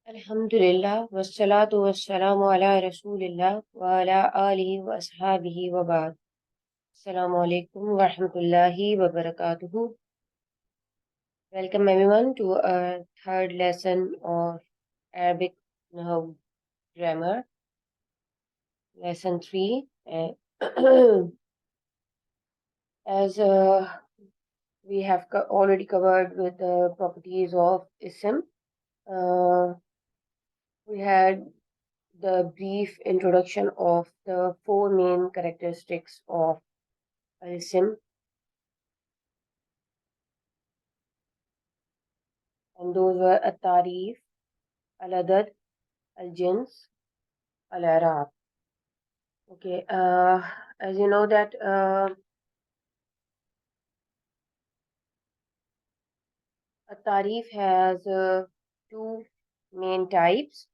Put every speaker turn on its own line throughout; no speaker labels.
Alhamdulillah, wassalatu wassalamu ala rasulillah wa ala alihi wa ashabihi wa ba'd. Assalamu alaikum wa rahmatullahi wa barakatuhu. Welcome everyone to our third lesson of Arabic NAHW grammar, lesson 3. As we have already covered with the properties of ism, uh, we had the brief introduction of the four main characteristics of al-ism, and those were at-tarif, al-adad, al-jins, al-i'rab. Okay, as you know that at-tarif has two main types.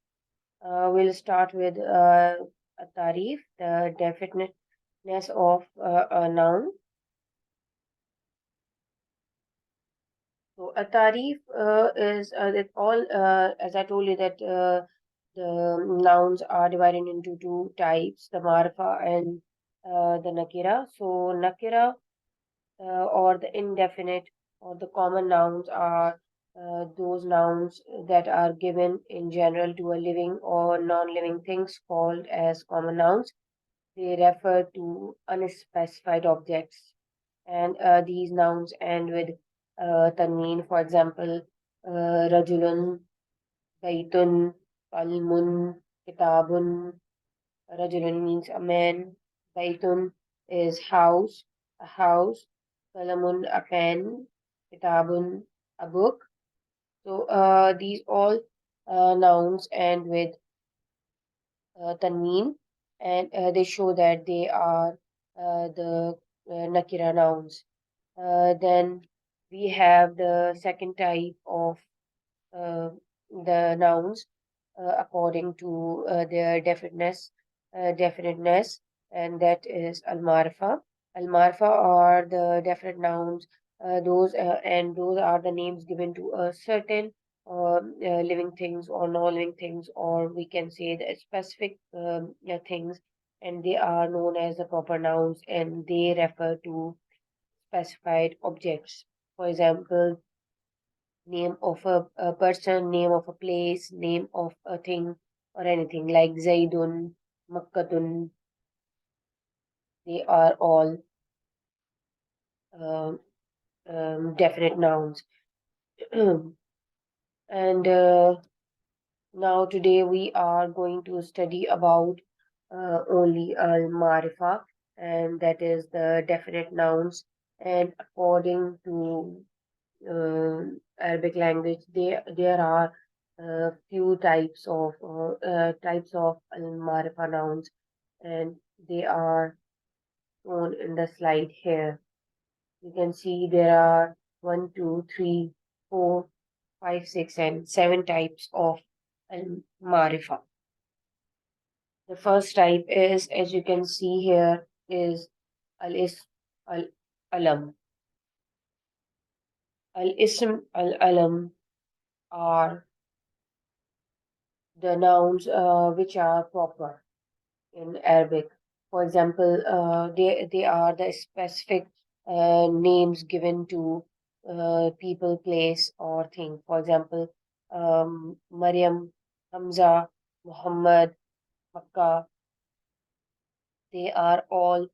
We'll start with at-tarif, the definiteness of a noun. So a tarif is it all as I told you that the nouns are divided into two types, the marifa and the nakira. So nakira or the indefinite or the common nouns are those nouns that are given in general to a living or non-living things called as common nouns. They refer to unspecified objects, and these nouns end with tanween. For example, rajulun, baitun, kalmun, kitabun. Rajulun means a man. Baitun is house, a house. Kalamun, a pen. Kitabun, a book. So these all nouns end with tanween, and they show that they are the nakira nouns. Then we have the second type of uh, the nouns according to their definiteness, and that is al-marifa. Al-marifa are the definite nouns. Those are the names given to a certain living things or non-living things, or we can say the specific things, and they are known as the proper nouns, and they refer to specified objects. For example, name of a person, name of a place, name of a thing, or anything like Zaidun, Makkatun. They are all um, definite nouns. And now today we are going to study about only al-marifa, and that is the definite nouns. And according to uh, Arabic language, there are few types of al-marifa nouns, and they are shown in the slide here. You can see there are one, two, three, four, five, six, and seven types of al-marifa. The first type is, as you can see here, is al-ism al-alam. Al-ism al-alam are the nouns which are proper in Arabic. For example, they are the specific names given to people, place, or thing. For example, Maryam, Hamza, Muhammad, Makkah, they are all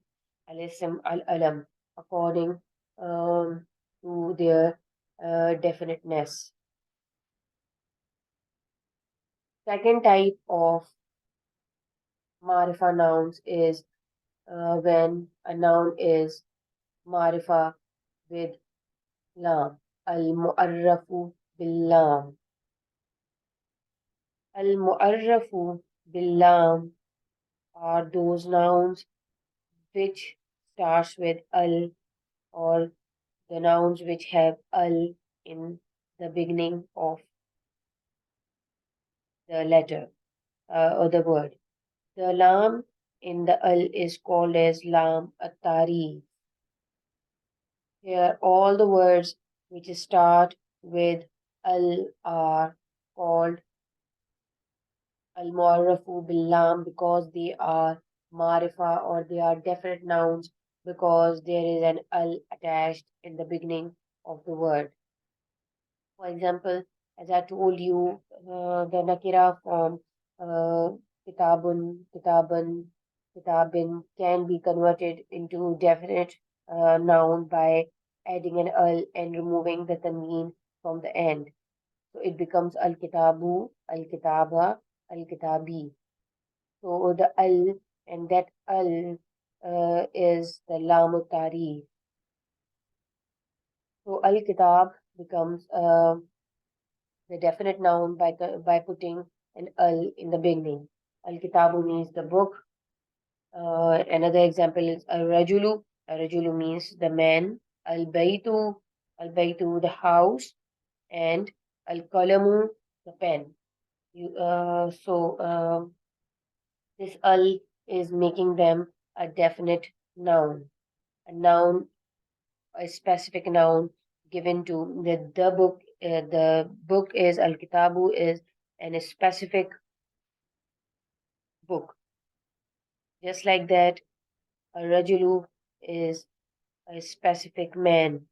al-ism al-alam according to their definiteness. Second type of marifa nouns is when a noun is marifa with lam. Al-mu'arrafu bil-lam. Al-mu'arrafu bil-lam are those nouns which starts with al, or the nouns which have al in the beginning of the letter or the word. The lam in the al is called as lam at-tarif. Here, all the words which start with al are called al-mu'arrafu bil-lam because they are marifa or they are definite nouns because there is an al attached in the beginning of the word. For example, as I told you, the nakira form uh, kitabun, kitaban, kitabin can be converted into definite noun by adding an al and removing the tanween from the end. So it becomes al-kitabu, al-kitaba, al-kitabi. So the al and that al is the lamu tarif. So al-kitab becomes the definite noun by putting an al in the beginning. Al-kitabu means the book. Another example is al-rajulu. Al-rajulu means the man. Al-baytu, al-baytu, the house. And al-kalamu, the pen. This al is making them a definite noun. A noun, a specific noun given to the book. The book is al-kitabu is an specific book. Just like that, a rajulu is a specific man.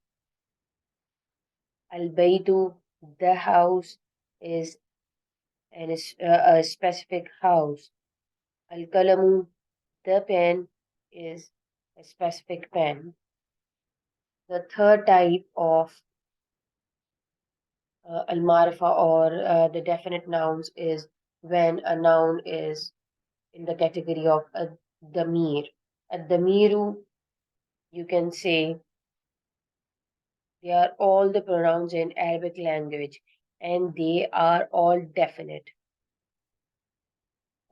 Al-baytu, the house, is a specific house. Al-kalamu, the pen, is a specific pen. The third type of al-marifa or the definite nouns is when a noun is in the category of a damir. A damiru, you can say, they are all the pronouns in Arabic language and they are all definite.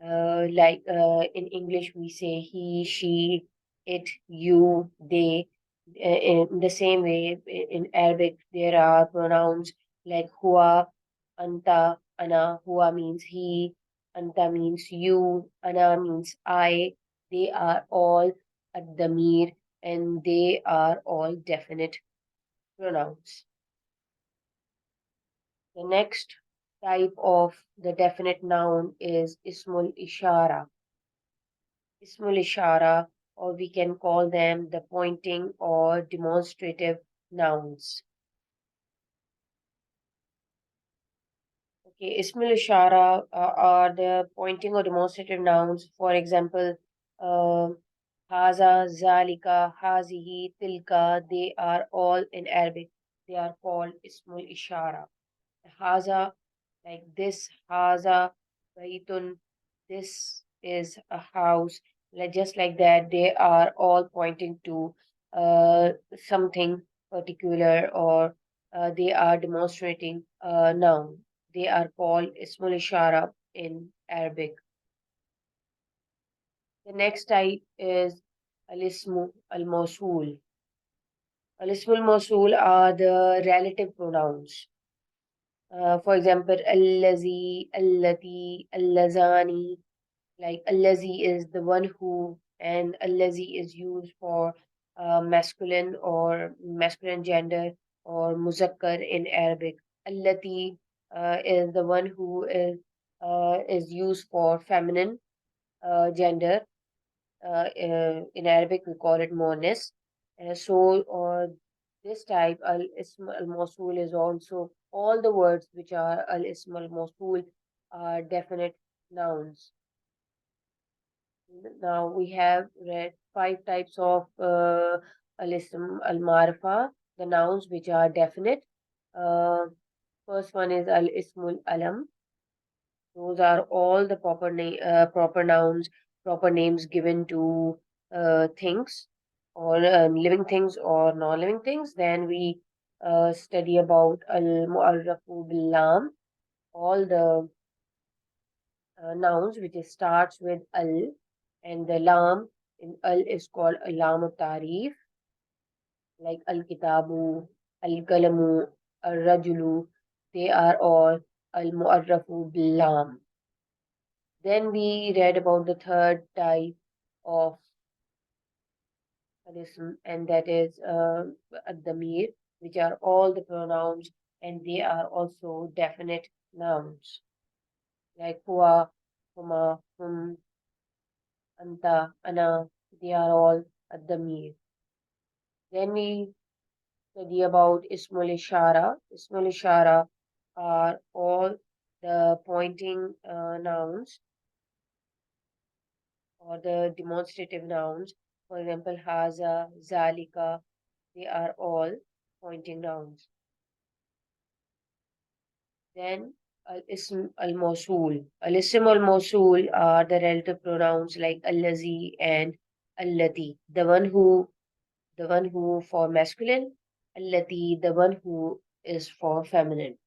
In English, we say he, she, it, you, they. In the same way, in Arabic, there are pronouns like huwa, anta, ana. Huwa means he, anta means you, ana means I. They are all ad-damir and they are all definite pronouns. The next type of the definite noun is ismul ishara. Ismul ishara, or we can call them the pointing or demonstrative nouns. Okay, ismul ishara are the pointing or demonstrative nouns. For example, uh, haza, zalika, hazihi, tilka, they are all in Arabic. They are called ismul ishara. Haza, like this, haza, baitun, this is a house. Like just like that, they are all pointing to something particular or they are demonstrating a noun. They are called ismul ishara in Arabic. The next type is al-ismu al-mawsul. Al-ismu al-mawsul are the relative pronouns. For example, allazi, allati, allazani. Like allazi is the one who, and allazi is used for masculine or masculine gender or muzakkar in Arabic. Allati is the one who is used for feminine gender. In Arabic, we call it monis. This type, al-ism al-mawsul, is also all the words which are al-ism al-mawsul are definite nouns. Now we have read five types of al-ism al-marifa, the nouns which are definite. Uh, First one is al-ismul alam. Those are all the proper nouns, proper names given to things or living things or non-living things. Then we study about al-mu'arrafu bil-lam, all the nouns which starts with al, and the lam in al is called alam tarif, like al-kitabu, al-kalamu, al-rajulu. They are all al-mu'arrafu bil-lam. Then we read about the third type of ism, and that is ad-damir, which are all the pronouns, and they are also definite nouns, like huwa. huma, hum, anta, ana, they are all ad-damir. Then we study about Ismul Ishara. Ismul Ishara are all the pointing nouns or the demonstrative nouns. For example, haza, zalika, they are all pointing nouns. Then al-ism al-mawsul. Al-ism al-mawsul are the relative pronouns like allazi and allati. The one who for masculine, allati, the one who is for feminine.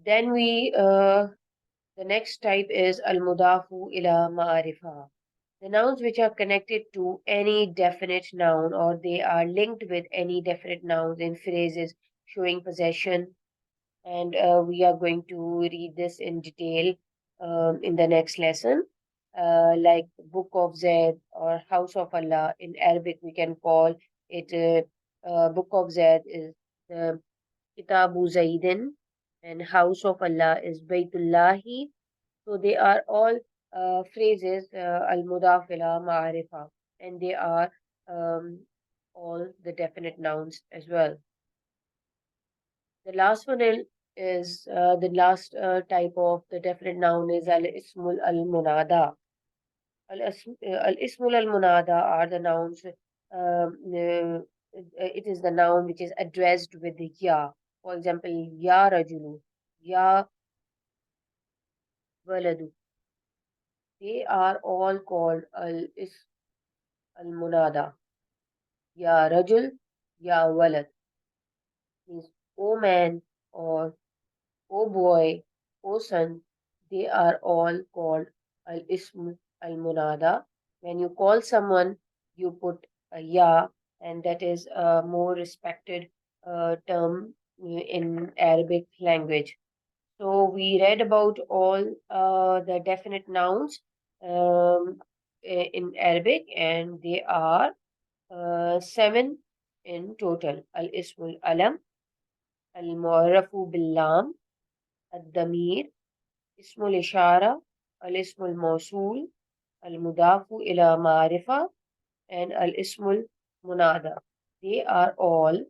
Then the next type is al-mudafu ila ma'arifa. The nouns which are connected to any definite noun or they are linked with any definite nouns in phrases showing possession. And we are going to read this in detail in the next lesson. Like Book of Zaid or House of Allah. In Arabic, we can call it Book of Zaid is the Kitabu Zaidin, and House of Allah is Baytullahi. So they are all phrases al-mudafila ma'arifa, and they are um, all the definite nouns as well. The last one is the last type of the definite noun is al-ismul al-munada. Al-ismul al-munada are the nouns. It is the noun which is addressed with the ya. For example, ya rajulu, ya waladu. They are all called al-munada. Ya rajul, ya walad means oh man or oh boy, oh son. They are all called al-ism al-munada. When you call someone, you put a ya, and that is a more respected term in Arabic language. So we read about all the definite nouns in Arabic, and they are seven in total. Al-ismul alam, al-mu'arrafu bil-lam, ad-damir, ismul ishara, al-ismul mawsul, al-mudafu ila ma'rifa, and al-ismul munada. They are all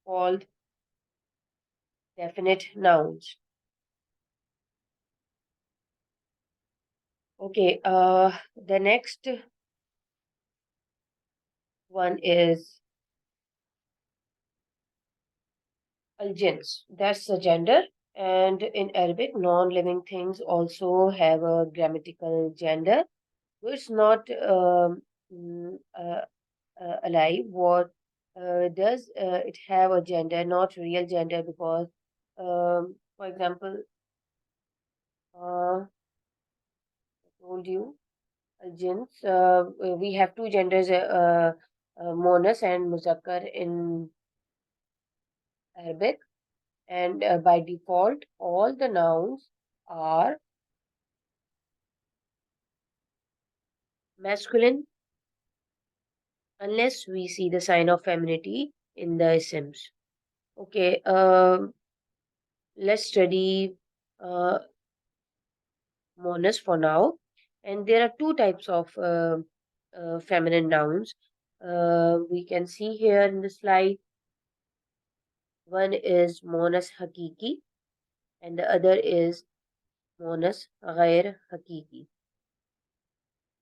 called definite nouns. Okay, the next one is al-jins. That's the gender. And in Arabic, non-living things also have a grammatical gender. So it's not alive. What does it have a gender, not real gender? Because, for example, I told you, al-jins, we have two genders, monas and muzakkar in Arabic. And by default, all the nouns are masculine unless we see the sign of femininity in the isms. Okay, let's study uh, monas for now. And there are two types of feminine nouns. We can see here in the slide. One is monas hakiki and the other is monas ghair hakiki.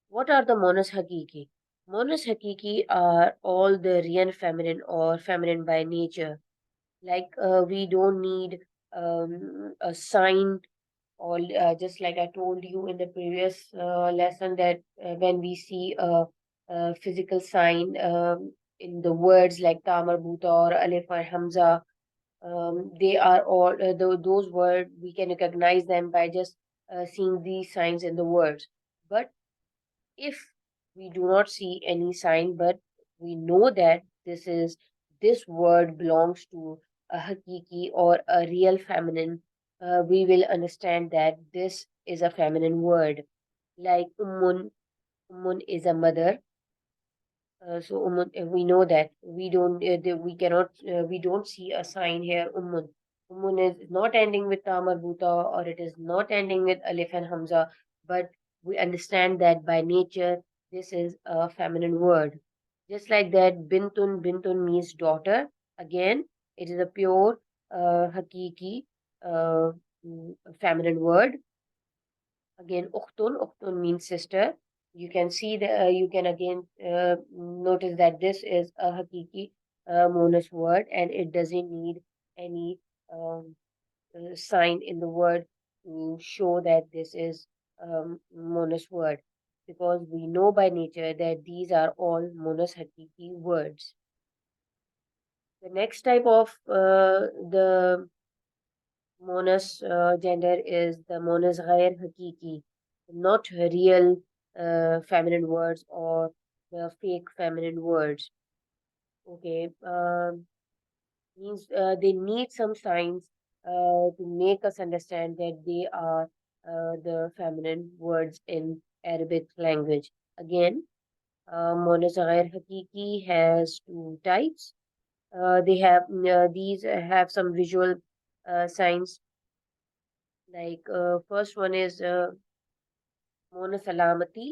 What are the monas hakiki? Monas hakiki are all the real feminine or feminine by nature. Like we don't need a sign, or just like I told you in the previous lesson that when we see a physical sign in the words like ta marbuta or alif or hamza, they are all those words we can recognize them by just seeing these signs in the words. But if we do not see any sign, but we know that this word belongs to a hakiki or a real feminine, we will understand that this is a feminine word. Like ummun is a mother. So ummun, we know that we don't see a sign here ummun. Umun is not ending with ta marbuta, or it is not ending with alif and hamza, but we understand that by nature this is a feminine word. Just like that, bintun means daughter. Again, it is a pure hakiki uh, feminine word. Again, uktun means sister. You can see the you can again notice that this is a hakiki monas word, and it doesn't need any um, sign in the word to show that this is monas word, because we know by nature that these are all monas hakiki words. The next type of the monas gender is the monas ghair hakiki, not real feminine words or the fake feminine words. Okay, means they need some signs to make us understand that they are the feminine words in Arabic language. Again, monas ghair hakiki has two types. They have these have some visual signs. Like first one is Mona Salamati,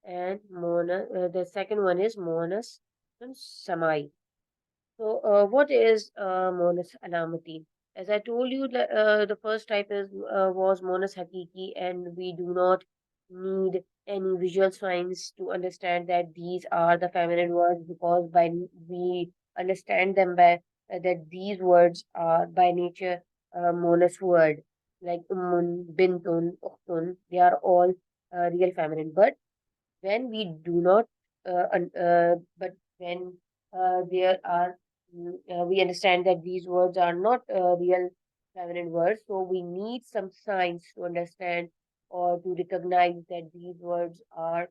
and the second one is Monas Samai. So, what is Monas Alamati? As I told you, the first type is was Monas Hakiki, and we do not need any visual signs to understand that these are the feminine words, because we understand them by that these words are by nature Monas word, like Ummun, Bintun, Uktun. They are all real feminine, but when we do not but when there are we understand that these words are not real feminine words, so we need some signs to understand or to recognize that these words are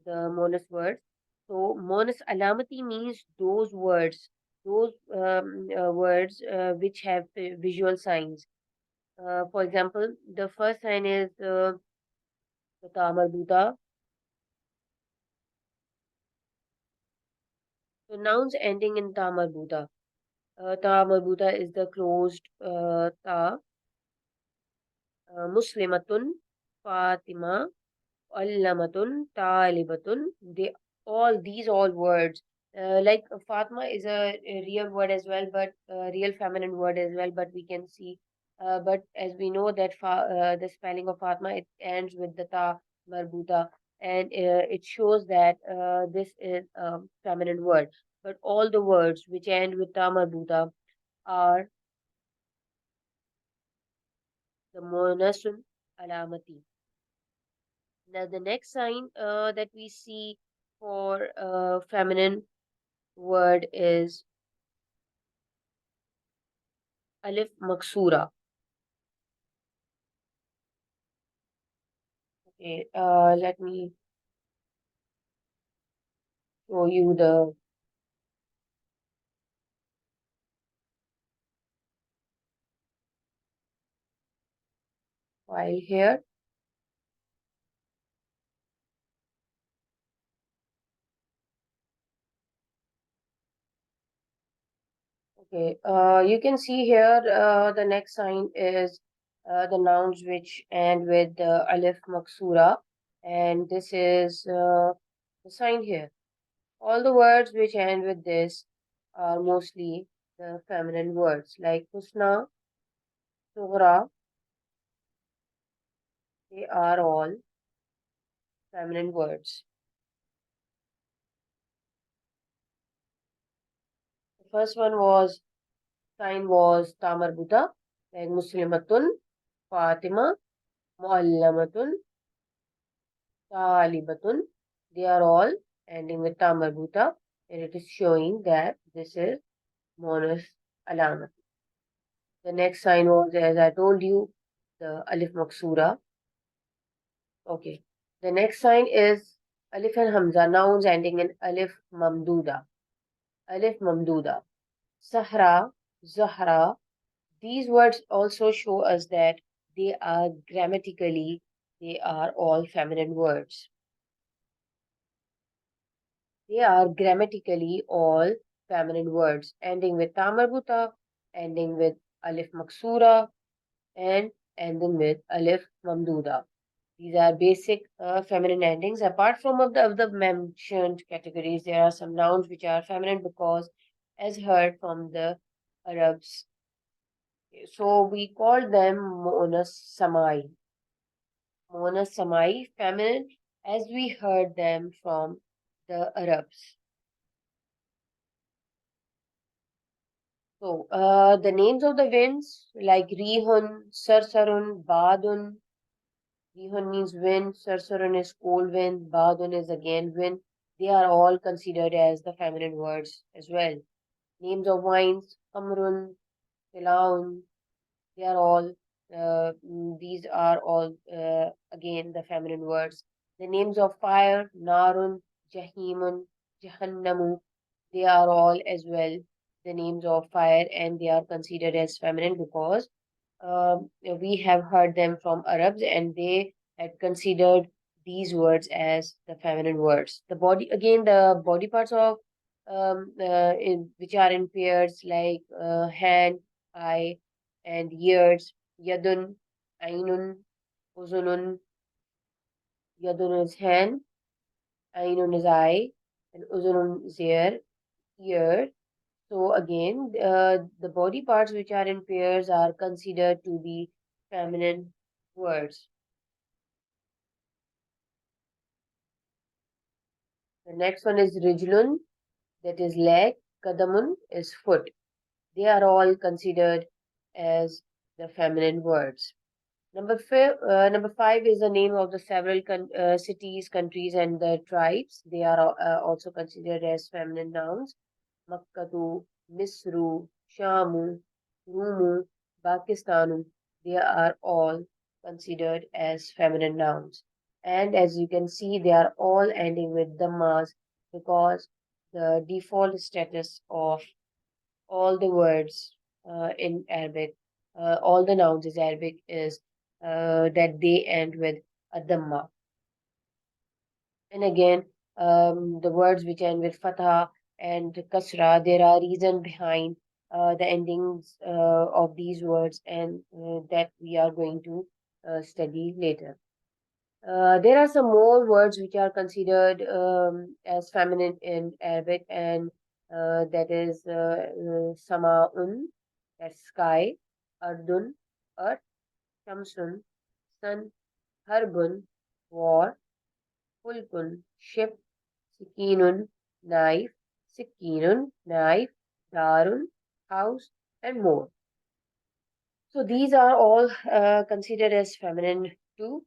the monas words. So monas alamati means those words, words which have visual signs. For example, the first sign is the ta. So nouns ending in ta marbuta. Ta marbuta is the closed ta. Muslimatun, Fatima, Allamatun, Talibatun. They all these all words. Like Fatma is a real word as well, but real feminine word as well. But we can see, but as we know that the spelling of Fatma, it ends with the ta marbuta, and it shows that this is a feminine word. But all the words which end with ta marbuta are the monasun alamati. Now, the next sign that we see for feminine word is alif maksura. Okay, let me show you the file here. Okay, you can see here the next sign is the nouns which end with alif maksura, and this is the sign here. All the words which end with this are mostly the feminine words, like husna, sughra. They are all feminine words. The first one was sign was tamarbuta, like Muslimatun, Fatima, Muallamatun, Talibatun. They are all ending with tamarbuta, and it is showing that this is monas alamat. The next sign was, as I told you, the alif maksura. Okay. The next sign is alif and hamza, nouns ending in alif mamduda. Alif mamduda. Sahra, Zahra. These words also show us that they are grammatically, they are all feminine words. They are grammatically all feminine words, ending with tamarbuta, ending with alif maksura, and ending with alif mamduda. These are basic feminine endings. Apart from of the mentioned categories, there are some nouns which are feminine because, as heard from the Arabs, so we call them monas samai. Monas samai, feminine, as we heard them from the Arabs. So, the names of the winds like Rihun, Sarsarun, Badun. Rihun means wind, Sarsarun is cold wind, Badun is again wind. They are all considered as the feminine words as well. Names of wines, Kamrun, Filaun, they are all, these are all again the feminine words. The names of fire, Narun, Jahimun, Jahannamu, they are all as well the names of fire and they are considered as feminine because we have heard them from Arabs and they had considered these words as the feminine words. The body, again, the body parts of which are in pairs like hand, eye, and ears. Yadun, Ainun, Uzunun. Yadun is hand, Ainun is eye, and Uzunun is ear. So again, the body parts which are in pairs are considered to be feminine words. The next one is rijlun, that is leg. Kadamun is foot. They are all considered as the feminine words. Number five is the name of the several cities, countries, and the tribes. They are also considered as feminine nouns. Makkatu, Misru, Shamu, Rumu, Pakistanu, they are all considered as feminine nouns. And as you can see, they are all ending with dhammas because the default status of all the words in Arabic, all the nouns in Arabic is that they end with a dhamma. And again, the words which end with fatha and kasra, there are reason behind the endings of these words and that we are going to study later. There are some more words which are considered as feminine in Arabic, and that is sama'un, that's sky, ardun, earth, shamsun, sun, harbun, war, fulkun, ship, sikinun, knife, sikinun, knife, darun, house, and more. So these are all considered as feminine too,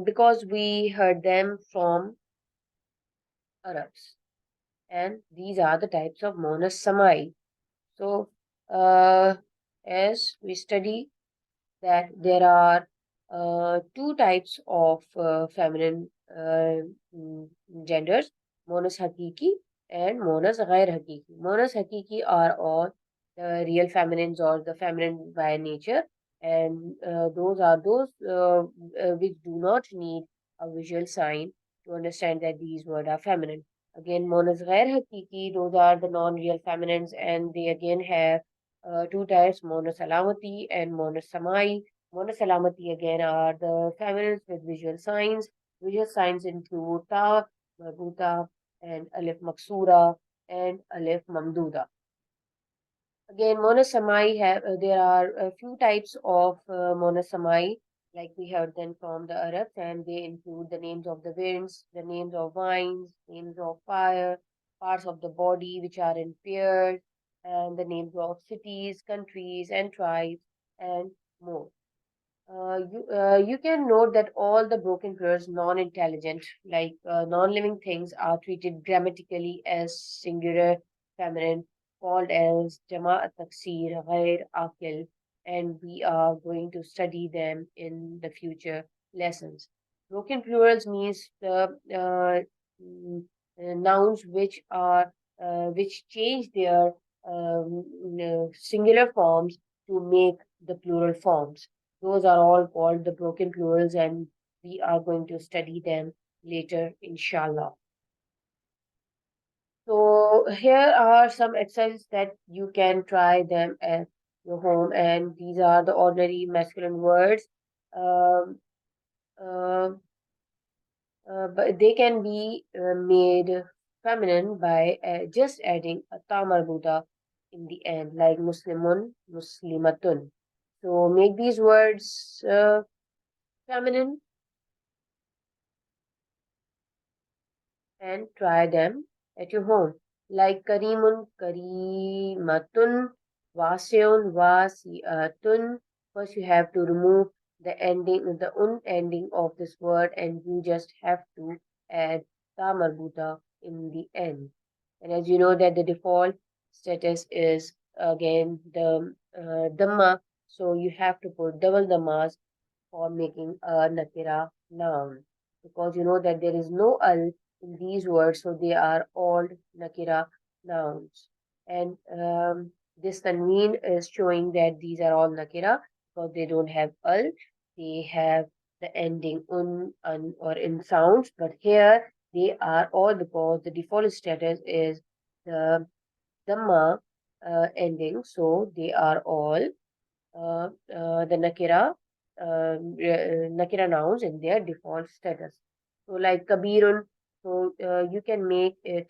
because we heard them from Arabs. And these are the types of monas samai. So, as we study that there are two types of feminine genders, monas hakiki and monas ghair hakiki. Monas hakiki are all the real feminines or the feminine by nature, and those are those which do not need a visual sign to understand that these words are feminine. Again, monas ghair hakiki, those are the non-real feminines, and they again have two types, monas alamati and monas samai. Monosalamati again are the feminines with visual signs. Visual signs include ta, marbuta, and alif maksura and alif mamduda. Again, monosamai have there are a few types of monosamai, like we heard them from the Arabs, and they include the names of the winds, the names of vines, names of fire, parts of the body which are in pairs, and the names of cities, countries, and tribes, and more. You can note that all the broken pairs, non-intelligent, like non-living things, are treated grammatically as singular feminine, called as Jama'at Taksir, Ghair Akil, and we are going to study them in the future lessons. Broken plurals means the nouns which change their singular forms to make the plural forms. Those are all called the broken plurals, and we are going to study them later, inshallah. So here are some exercises that you can try them your home, and these are the ordinary masculine words. Um, uh, but they can be made feminine by just adding a ta marbuta in the end, like Muslimun, Muslimatun. So make these words feminine and try them at your home. Like Karimun, Karimatun, Wasiun, Wasiatun. First, you have to remove the un ending of this word, and you just have to add ta marbuta in the end. And as you know that the default status is again the dhamma, so you have to put double dhammas for making a nakira noun, because you know that there is no al in these words, so they are all nakira nouns. And this tanween is showing that these are all nakira because they don't have al, they have the ending un, or in sounds, but here they are all because the default status is the dhamma ending, so they are all the nakira nouns in their default status. So like kabirun, so you can make it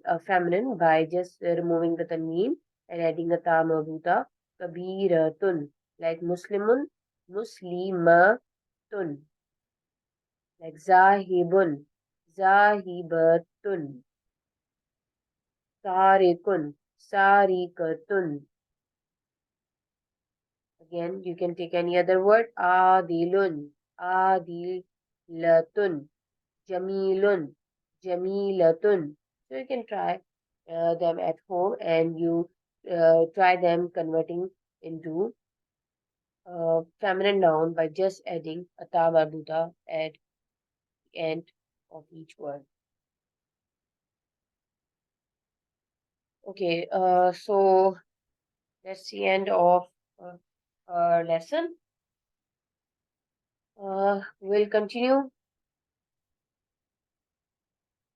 a feminine by just removing the tanween and adding a ta marbuta. Kabiratun, like muslimun, muslimatun, like zahibun, zahibatun, sarikun, sarikatun. Again, you can take any other word. Adilun, adilatun, jamilun, jamilatun. So you can try them at home, and you try them converting into feminine noun by just adding a ta marbuta at the end of each word. Okay, so that's the end of uh, our lesson. We'll continue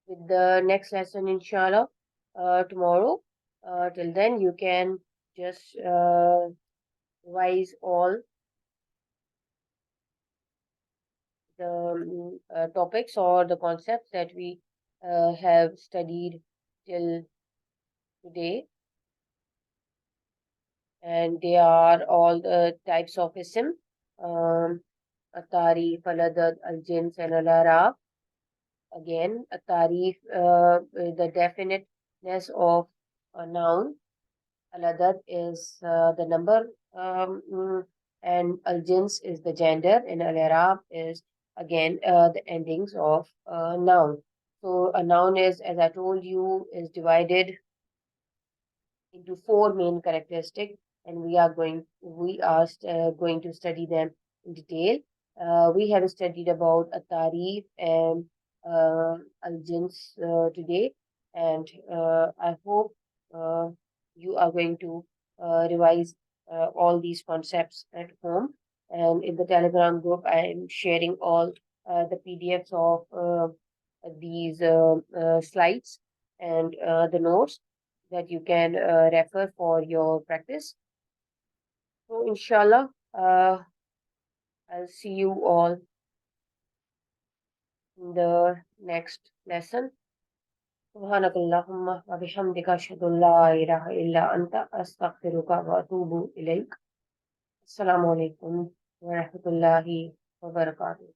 with the next lesson, inshallah, tomorrow. Till then, you can just revise all the topics or the concepts that we have studied till today. And they are all the types of ism, Atari, Faladad, Al-Jins, and Al-Arab. Again, Atari, the definiteness of a noun. Al-Adad is the number, and Al-Jins is the gender, and Al-I'rab is again the endings of a noun. So a noun is, as I told you, is divided into four main characteristics, and we are going to study them in detail. We have studied about Atarif and al-jins today, and I hope uh, you are going to revise all these concepts at home. And in the Telegram group, I am sharing all the PDFs of these slides and the notes that you can refer for your practice. So, inshallah, I'll see you all in the next lesson. سبحانك اللهم وبحمدك أشهد أن لا إله إلا أنت أستغفرك وأتوب إليك. السلام عليكم ورحمة الله وبركاته.